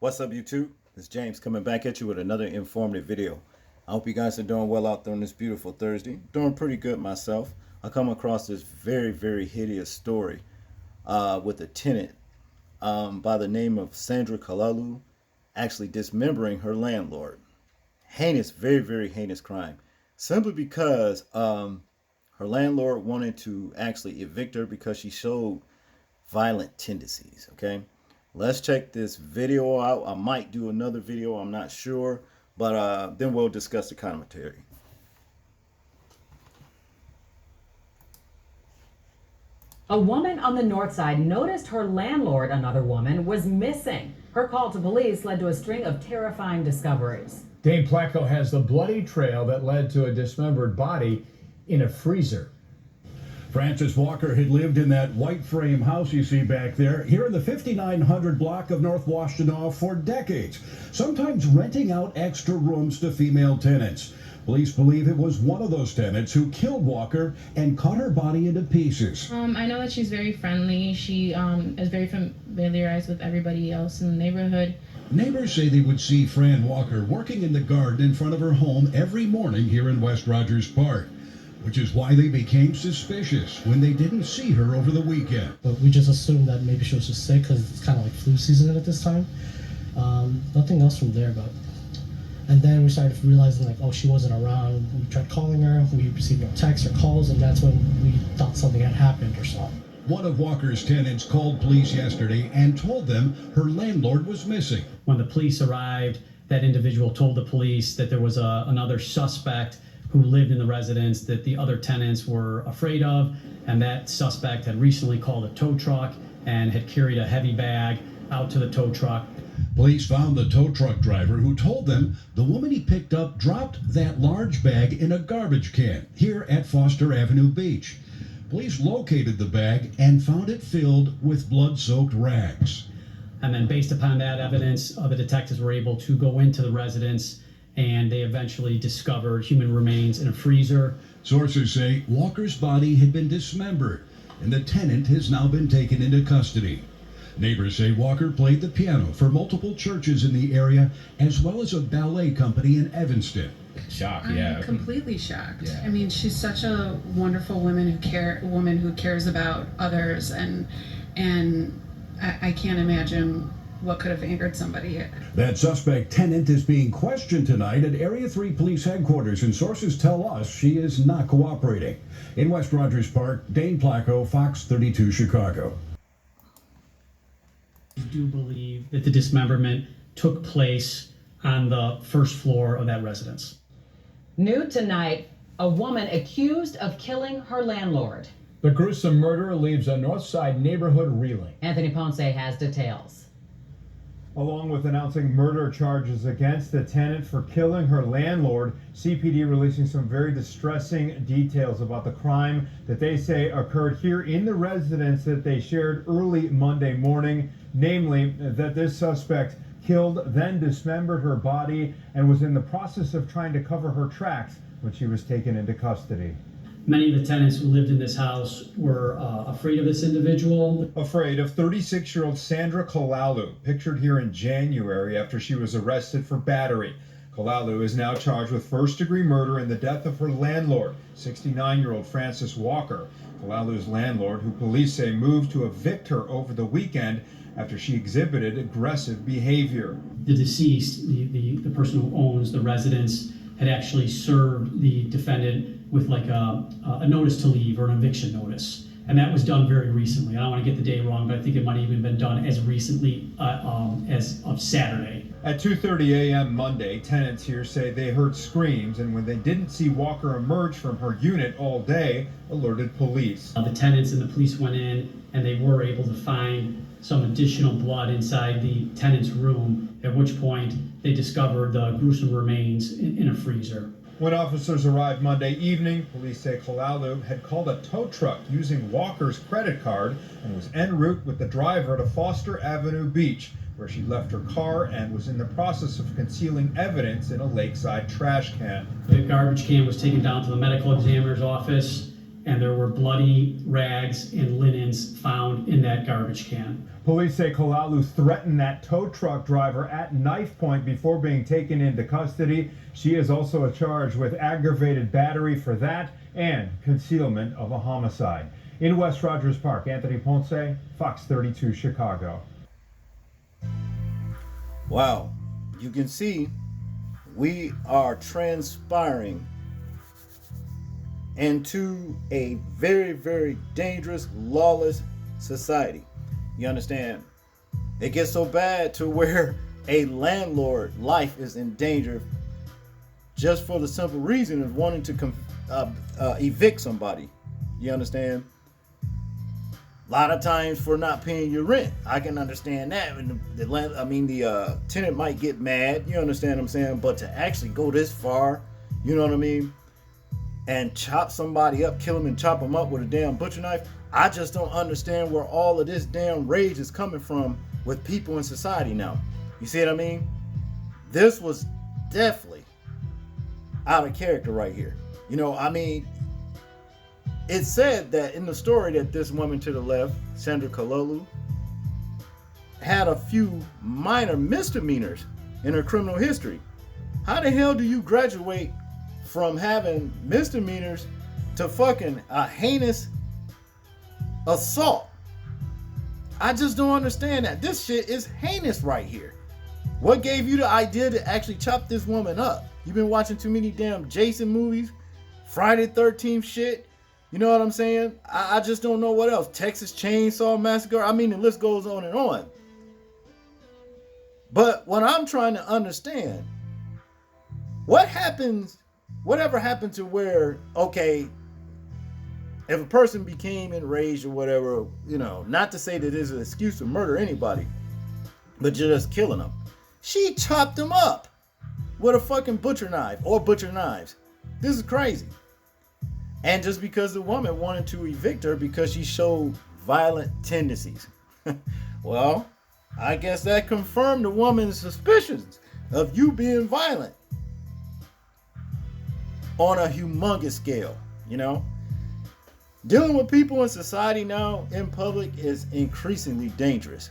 What's up, YouTube? It's James coming back at you with another informative video. I hope you guys are doing well out there on this beautiful Thursday. Doing pretty good myself. I come across this very hideous story with a tenant by the name of Sandra Kalalu actually dismembering her landlord. Heinous, very heinous crime. Simply because her landlord wanted to actually evict her because she showed violent tendencies. Okay, let's check this video out. I might do another video, I'm not sure, but then we'll discuss the commentary. A woman on the north side noticed her landlord, another woman, was missing. Her call to police led to a string of terrifying discoveries. Dane Placco has the bloody trail that led to a dismembered body in a freezer. Frances Walker had lived in that white frame house you see back there here in the 5900 block of North Washtenaw for decades, sometimes renting out extra rooms to female tenants. Police believe it was one of those tenants who killed Walker and cut her body into pieces. I know that she's very friendly. She is very familiarized with everybody else in the neighborhood. Neighbors say they would see Fran Walker working in the garden in front of her home every morning here in West Rogers Park, which is why they became suspicious when they didn't see her over the weekend. But we just assumed that maybe she was just sick because it's kind of like flu season at this time. Nothing else from there, and then we started realizing like, oh, she wasn't around. We tried calling her, we received no texts or calls, and that's when we thought something had happened or something. One of Walker's tenants called police yesterday and told them her landlord was missing. When the police arrived, that individual told the police that there was another suspect who lived in the residence that the other tenants were afraid of, and that suspect had recently called a tow truck and had carried a heavy bag out to the tow truck. Police found the tow truck driver who told them the woman he picked up dropped that large bag in a garbage can here at Foster Avenue Beach. Police located the bag and found it filled with blood-soaked rags. And then based upon that evidence, the detectives were able to go into the residence, and they eventually discovered human remains in a freezer. Sources say Walker's body had been dismembered, and the tenant has now been taken into custody. Neighbors say Walker played the piano for multiple churches in the area, as well as a ballet company in Evanston. Shocked, I'm completely shocked. Yeah. I mean, she's such a wonderful woman who cares about others, and I can't imagine what could have angered somebody. That suspect tenant is being questioned tonight at Area 3 Police Headquarters, and sources tell us she is not cooperating. In West Rogers Park, Dane Placco, Fox 32 Chicago. I do believe that the dismemberment took place on the first floor of that residence. New tonight, a woman accused of killing her landlord. The gruesome murder leaves a North Side neighborhood reeling. Anthony Ponce has details. Along with announcing murder charges against the tenant for killing her landlord, CPD releasing some very distressing details about the crime that they say occurred here in the residence that they shared early Monday morning, namely that this suspect killed, then dismembered her body, and was in the process of trying to cover her tracks when she was taken into custody. Many of the tenants who lived in this house were afraid of this individual. Afraid of 36-year-old Sandra Kalalu, pictured here in January after she was arrested for battery. Kalalu is now charged with first-degree murder in the death of her landlord, 69-year-old Frances Walker. Kalalu's landlord, who police say moved to evict her over the weekend after she exhibited aggressive behavior. The deceased, the person who owns the residence, had actually served the defendant with like a notice to leave or an eviction notice. And that was done very recently. I don't want to get the day wrong, but I think it might have even been done as recently as of Saturday. At 2:30 a.m. Monday, tenants here say they heard screams, and when they didn't see Walker emerge from her unit all day, alerted police. The tenants and the police went in, and they were able to find some additional blood inside the tenant's room, at which point they discovered the gruesome remains in a freezer. When officers arrived Monday evening, police say Kalalu had called a tow truck using Walker's credit card and was en route with the driver to Foster Avenue Beach, where she left her car and was in the process of concealing evidence in a lakeside trash can. The garbage can was taken down to the medical examiner's office, and there were bloody rags and linens found in that garbage can. Police say Kalalu threatened that tow truck driver at knife point before being taken into custody. She is also charged with aggravated battery for that and concealment of a homicide. In West Rogers Park, Anthony Ponce, Fox 32 Chicago. Wow, you can see we are transpiring into a very, very dangerous, lawless society. You understand? It gets so bad to where a landlord life is in danger just for the simple reason of wanting to evict somebody. You understand? A lot of times for not paying your rent. I can understand that. And the tenant might get mad. You understand what I'm saying? But to actually go this far, you know what I mean? And chop somebody up, kill them and chop them up with a damn butcher knife. I just don't understand where all of this damn rage is coming from with people in society now. You see what I mean? This was definitely out of character right here. You know, I mean, it said that in the story that this woman to the left, Sandra Kalalu, had a few minor misdemeanors in her criminal history. How the hell do you graduate from having misdemeanors to fucking a heinous assault? I just don't understand that. This shit is heinous right here. What gave you the idea to actually chop this woman up? You've been watching too many damn Jason movies, Friday the 13th shit. You know what I'm saying? I just don't know what else. Texas Chainsaw Massacre. I mean, the list goes on and on. But what I'm trying to understand, whatever happened to where, okay, if a person became enraged or whatever, you know, not to say that there's an excuse to murder anybody, but just killing them. She chopped them up with a fucking butcher knife or butcher knives. This is crazy. And just because the woman wanted to evict her because she showed violent tendencies. Well, I guess that confirmed the woman's suspicions of you being violent on a humongous scale, you know? Dealing with people in society now in public is increasingly dangerous.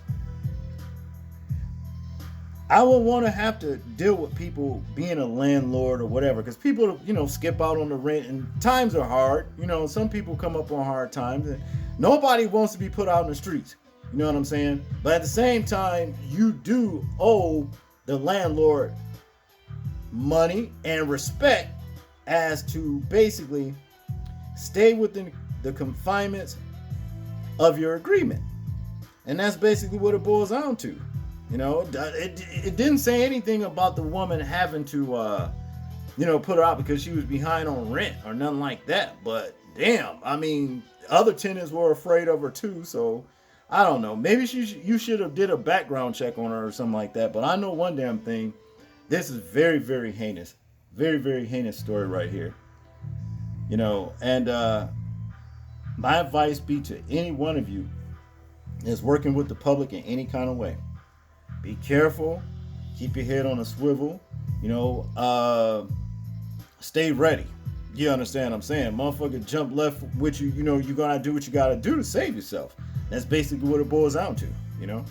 I would want to have to deal with people being a landlord or whatever, because people, you know, skip out on the rent and times are hard. You know, some people come up on hard times. And nobody wants to be put out in the streets. You know what I'm saying? But at the same time, you do owe the landlord money and respect as to basically stay within the confinements of your agreement. And that's basically what it boils down to. You know, it didn't say anything about the woman having to, you know, put her out because she was behind on rent or nothing like that. But damn, I mean, other tenants were afraid of her too. So I don't know. Maybe you should have did a background check on her or something like that. But I know one damn thing. This is very, very heinous. Very, very heinous story right here. You know, and my advice be to any one of you is working with the public in any kind of way. Be careful. Keep your head on a swivel. You know, stay ready. You understand what I'm saying? Motherfucker jump left with you. You know, you gotta do what you gotta do to save yourself. That's basically what it boils down to, you know?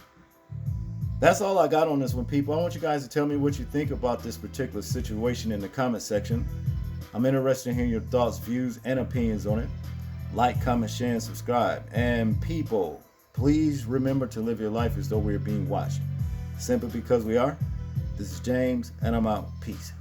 That's all I got on this one, people. I want you guys to tell me what you think about this particular situation in the comment section. I'm interested in hearing your thoughts, views, and opinions on it. Like, comment, share, and subscribe. And people, please remember to live your life as though we're being watched. Simply because we are. This is James, and I'm out. Peace.